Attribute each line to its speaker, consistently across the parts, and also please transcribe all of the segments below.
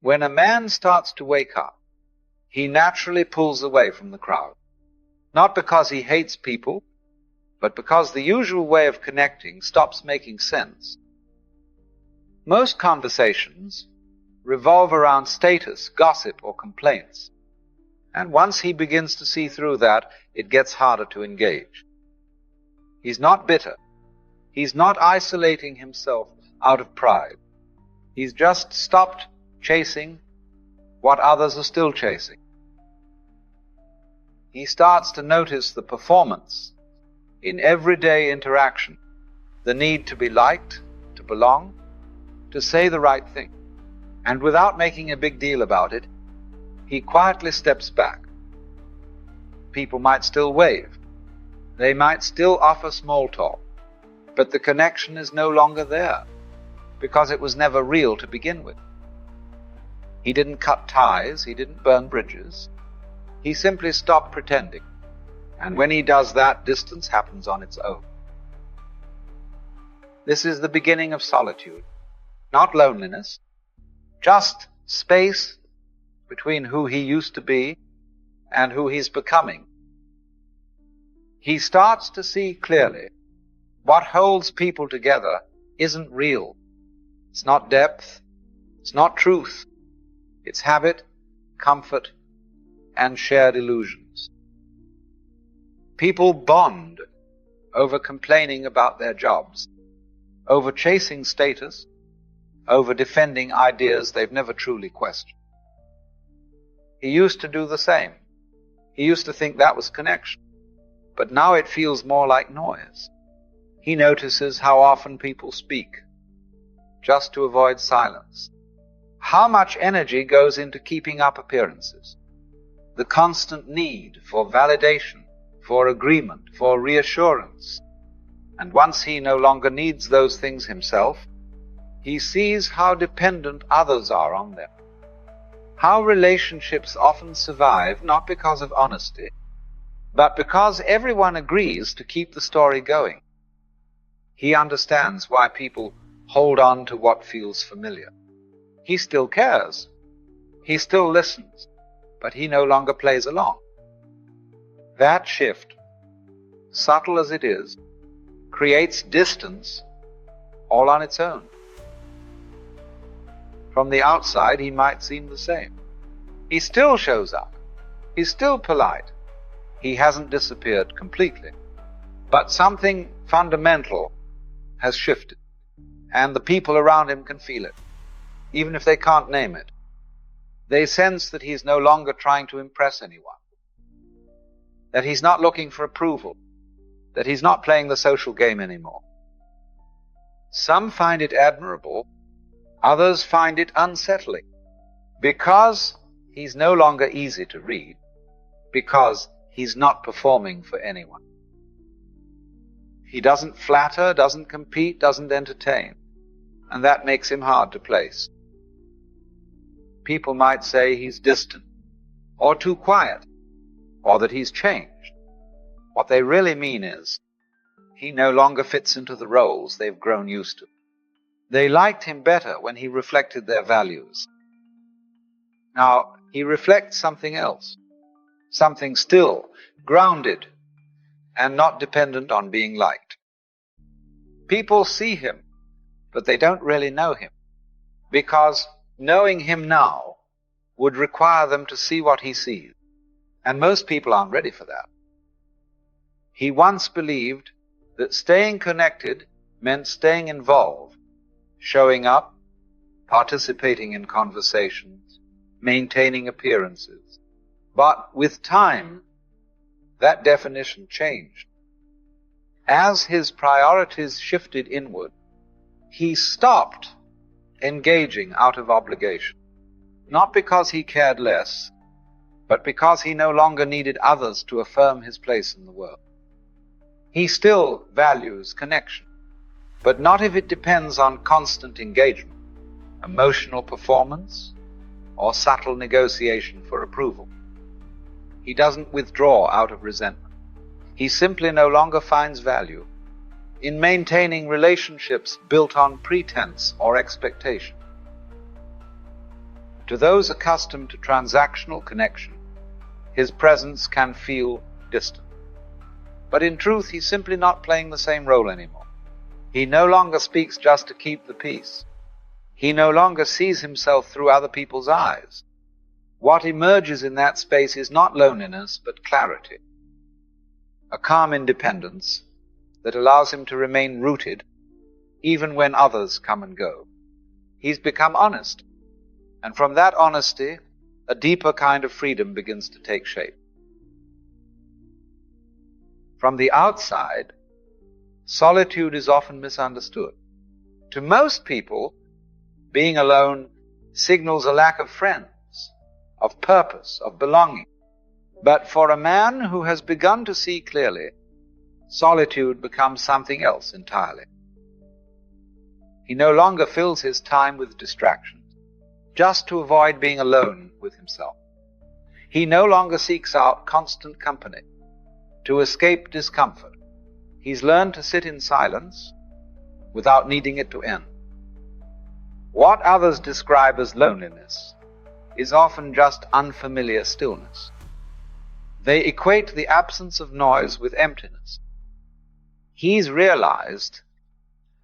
Speaker 1: When a man starts to wake up, he naturally pulls away from the crowd. Not because he hates people, but because the usual way of connecting stops making sense. Most conversations revolve around status, gossip, or complaints. And once he begins to see through that, it gets harder to engage. He's not bitter. He's not isolating himself out of pride. He's just stopped chasing what others are still chasing. He starts to notice the performance in everyday interaction, the need to be liked, to belong, to say the right thing. And without making a big deal about it, he quietly steps back. People might still wave. They might still offer small talk, but the connection is no longer there because it was never real to begin with. He didn't cut ties, he didn't burn bridges. He simply stopped pretending. And when he does that, distance happens on its own. This is the beginning of solitude, not loneliness, just space between who he used to be and who he's becoming. He starts to see clearly what holds people together isn't real. It's not depth. It's not truth. It's habit, comfort, and shared illusions. People bond over complaining about their jobs, over chasing status, over defending ideas they've never truly questioned. He used to do the same. He used to think that was connection. But now it feels more like noise. He notices how often people speak, just to avoid silence. How much energy goes into keeping up appearances. The constant need for validation, for agreement, for reassurance. And once he no longer needs those things himself, he sees how dependent others are on them. How relationships often survive not because of honesty, but because everyone agrees to keep the story going. He understands why people hold on to what feels familiar. He still cares. He still listens, but he no longer plays along. That shift, subtle as it is, creates distance all on its own. From the outside, he might seem the same. He still shows up. He's still polite. He hasn't disappeared completely. But something fundamental has shifted, and the people around him can feel it, even if they can't name it. They sense that he's no longer trying to impress anyone, that he's not looking for approval, that he's not playing the social game anymore. Some find it admirable, others find it unsettling, because he's no longer easy to read, because he's not performing for anyone. He doesn't flatter, doesn't compete, doesn't entertain, and that makes him hard to place. People might say he's distant, or too quiet, or that he's changed. What they really mean is, he no longer fits into the roles they've grown used to. They liked him better when he reflected their values. Now, he reflects something else, something still, grounded, and not dependent on being liked. People see him, but they don't really know him, because knowing him now would require them to see what he sees, and most people aren't ready for that. He once believed that staying connected meant staying involved, showing up, participating in conversations, maintaining appearances. But with time, that definition changed. As his priorities shifted inward, he stopped engaging out of obligation, not because he cared less, but because he no longer needed others to affirm his place in the world. He still values connection, but not if it depends on constant engagement, emotional performance, or subtle negotiation for approval. He doesn't withdraw out of resentment. He simply no longer finds value in maintaining relationships built on pretense or expectation. To those accustomed to transactional connection, his presence can feel distant. But in truth, he's simply not playing the same role anymore. He no longer speaks just to keep the peace. He no longer sees himself through other people's eyes. What emerges in that space is not loneliness, but clarity. A calm independence that allows him to remain rooted even when others come and go. He's become honest, and from that honesty, a deeper kind of freedom begins to take shape. From the outside, solitude is often misunderstood. To most people, being alone signals a lack of friends, of purpose, of belonging. But for a man who has begun to see clearly, solitude becomes something else entirely. He no longer fills his time with distractions, just to avoid being alone with himself. He no longer seeks out constant company, to escape discomfort. He's learned to sit in silence without needing it to end. What others describe as loneliness is often just unfamiliar stillness. They equate the absence of noise with emptiness. He's realized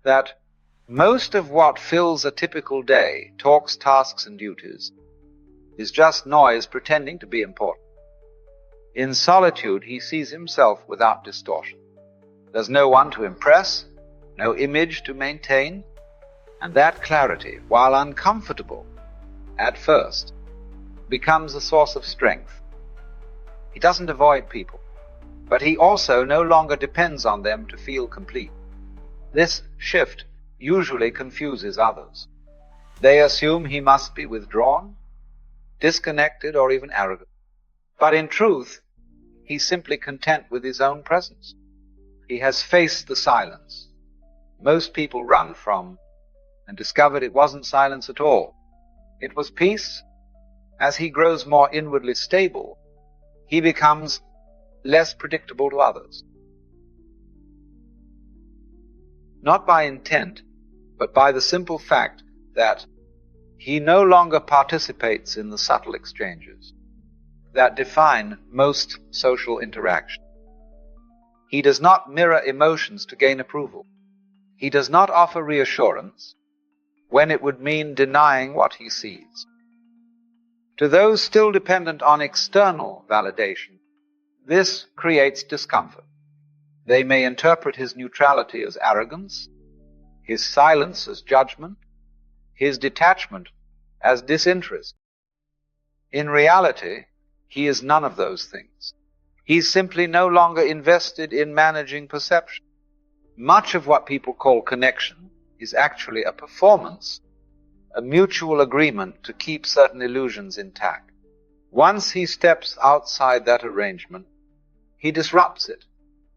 Speaker 1: that most of what fills a typical day, talks, tasks, and duties, is just noise pretending to be important. In solitude, he sees himself without distortion. There's no one to impress, no image to maintain, and that clarity, while uncomfortable at first, becomes a source of strength. He doesn't avoid people, but he also no longer depends on them to feel complete. This shift usually confuses others. They assume he must be withdrawn, disconnected, or even arrogant. But in truth, he's simply content with his own presence. He has faced the silence most people run from and discovered it wasn't silence at all. It was peace. As he grows more inwardly stable, he becomes less predictable to others. Not by intent, but by the simple fact that he no longer participates in the subtle exchanges that define most social interaction. He does not mirror emotions to gain approval. He does not offer reassurance when it would mean denying what he sees. To those still dependent on external validation, this creates discomfort. They may interpret his neutrality as arrogance, his silence as judgment, his detachment as disinterest. In reality, he is none of those things. He's simply no longer invested in managing perception. Much of what people call connection is actually a performance, a mutual agreement to keep certain illusions intact. Once he steps outside that arrangement, he disrupts it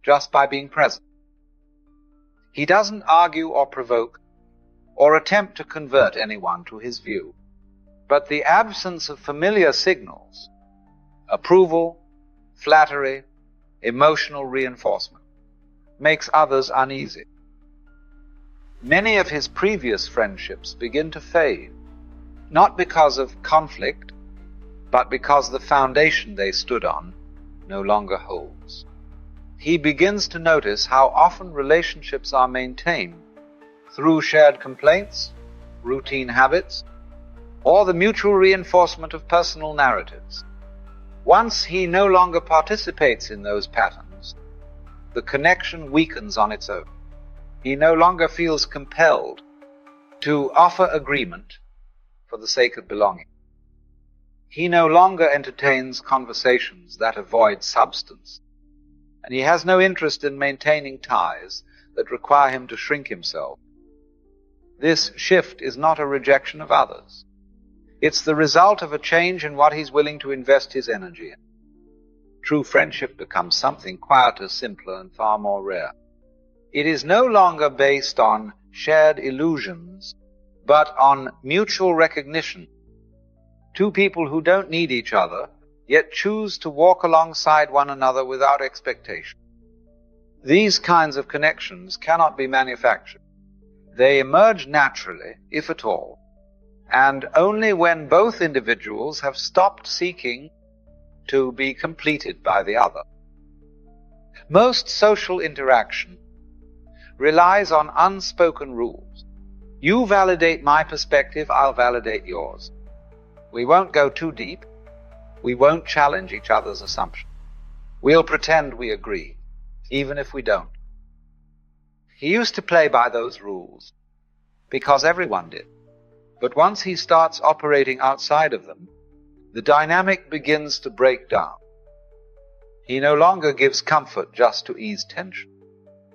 Speaker 1: just by being present. He doesn't argue or provoke or attempt to convert anyone to his view, but the absence of familiar signals, approval, flattery, emotional reinforcement, makes others uneasy. Many of his previous friendships begin to fade, not because of conflict, but because the foundation they stood on no longer holds. He begins to notice how often relationships are maintained through shared complaints, routine habits, or the mutual reinforcement of personal narratives. Once he no longer participates in those patterns, the connection weakens on its own. He no longer feels compelled to offer agreement for the sake of belonging. He no longer entertains conversations that avoid substance, and he has no interest in maintaining ties that require him to shrink himself. This shift is not a rejection of others. It's the result of a change in what he's willing to invest his energy in. True friendship becomes something quieter, simpler, and far more rare. It is no longer based on shared illusions, but on mutual recognition. Two people who don't need each other, yet choose to walk alongside one another without expectation. These kinds of connections cannot be manufactured. They emerge naturally, if at all, and only when both individuals have stopped seeking to be completed by the other. Most social interaction relies on unspoken rules. You validate my perspective, I'll validate yours. We won't go too deep. We won't challenge each other's assumptions. We'll pretend we agree, even if we don't. He used to play by those rules because everyone did. But once he starts operating outside of them, the dynamic begins to break down. He no longer gives comfort just to ease tension.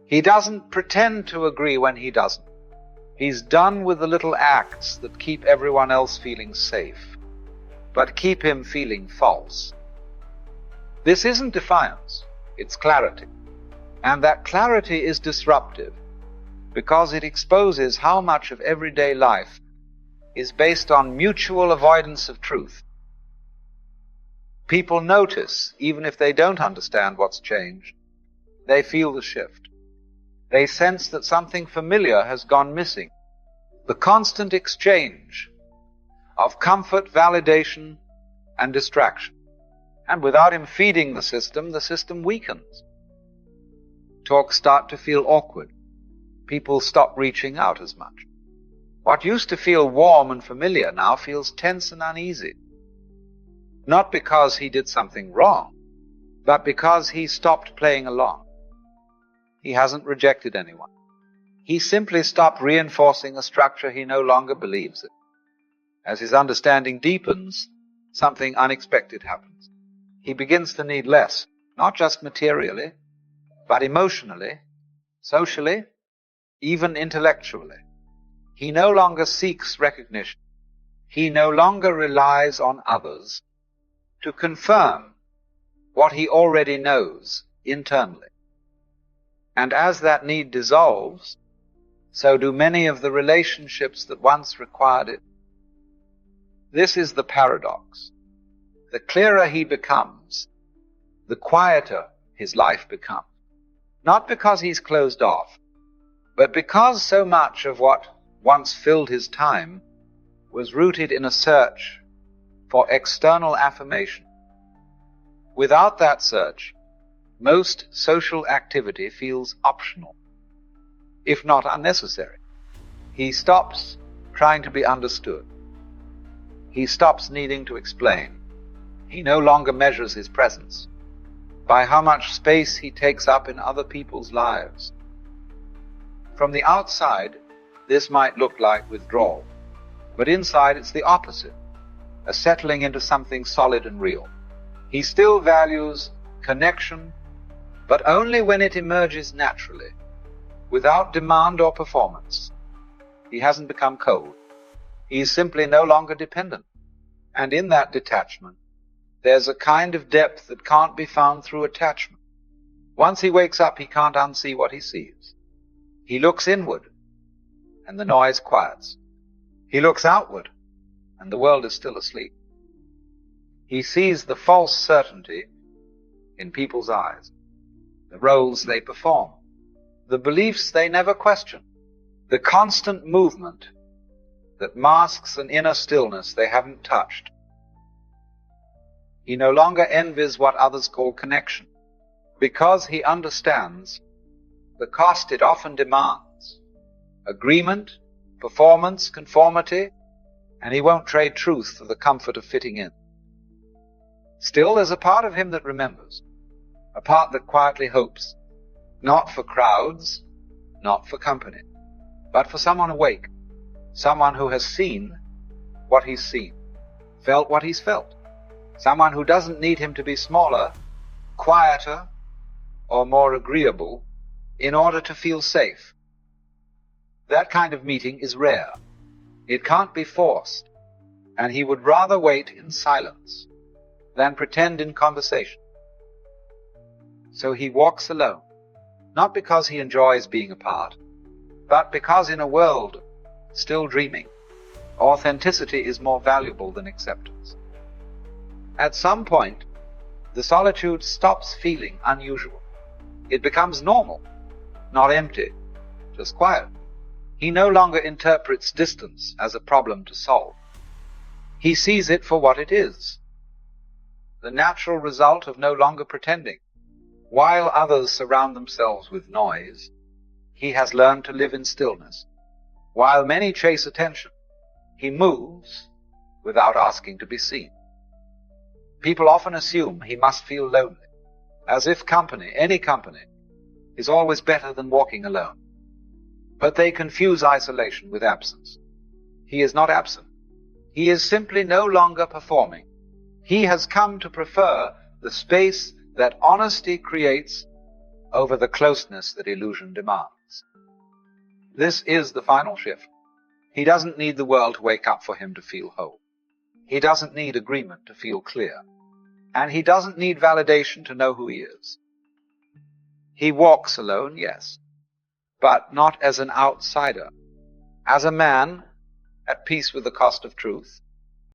Speaker 1: He doesn't pretend to agree when he doesn't. He's done with the little acts that keep everyone else feeling safe, but keep him feeling false. This isn't defiance, it's clarity. And that clarity is disruptive because it exposes how much of everyday life is based on mutual avoidance of truth. People notice, even if they don't understand what's changed, they feel the shift. They sense that something familiar has gone missing. The constant exchange of comfort, validation, and distraction. And without him feeding the system weakens. Talks start to feel awkward. People stop reaching out as much. What used to feel warm and familiar now feels tense and uneasy. Not because he did something wrong, but because he stopped playing along. He hasn't rejected anyone. He simply stopped reinforcing a structure he no longer believes in. As his understanding deepens, something unexpected happens. He begins to need less, not just materially, but emotionally, socially, even intellectually. He no longer seeks recognition. He no longer relies on others to confirm what he already knows internally. And as that need dissolves, so do many of the relationships that once required it. This is the paradox. The clearer he becomes, the quieter his life becomes. Not because he's closed off, but because so much of what once filled his time was rooted in a search for external affirmation. Without that search, most social activity feels optional, if not unnecessary. He stops trying to be understood. He stops needing to explain. He no longer measures his presence by how much space he takes up in other people's lives. From the outside, this might look like withdrawal, but inside it's the opposite, a settling into something solid and real. He still values connection, but only when it emerges naturally, without demand or performance. He hasn't become cold. He's simply no longer dependent. And in that detachment, there's a kind of depth that can't be found through attachment. Once he wakes up, he can't unsee what he sees. He looks inward, and the noise quiets. He looks outward, and the world is still asleep. He sees the false certainty in people's eyes, the roles they perform, the beliefs they never question, the constant movement that masks an inner stillness they haven't touched. He no longer envies what others call connection, because he understands the cost it often demands: agreement, performance, conformity, and he won't trade truth for the comfort of fitting in. Still, there's a part of him that remembers, a part that quietly hopes, not for crowds, not for company, but for someone awake, someone who has seen what he's seen, felt what he's felt, someone who doesn't need him to be smaller, quieter, or more agreeable in order to feel safe. That kind of meeting is rare. It can't be forced, and he would rather wait in silence than pretend in conversation. So he walks alone, not because he enjoys being apart, but because in a world still dreaming, authenticity is more valuable than acceptance. At some point, the solitude stops feeling unusual. It becomes normal, not empty, just quiet. He no longer interprets distance as a problem to solve. He sees it for what it is, the natural result of no longer pretending. While others surround themselves with noise, he has learned to live in stillness. While many chase attention, he moves without asking to be seen. People often assume he must feel lonely, as if company, any company, is always better than walking alone. But they confuse isolation with absence. He is not absent. He is simply no longer performing. He has come to prefer the space that honesty creates over the closeness that illusion demands. This is the final shift. He doesn't need the world to wake up for him to feel whole. He doesn't need agreement to feel clear. And he doesn't need validation to know who he is. He walks alone, yes, but not as an outsider. As a man at peace with the cost of truth,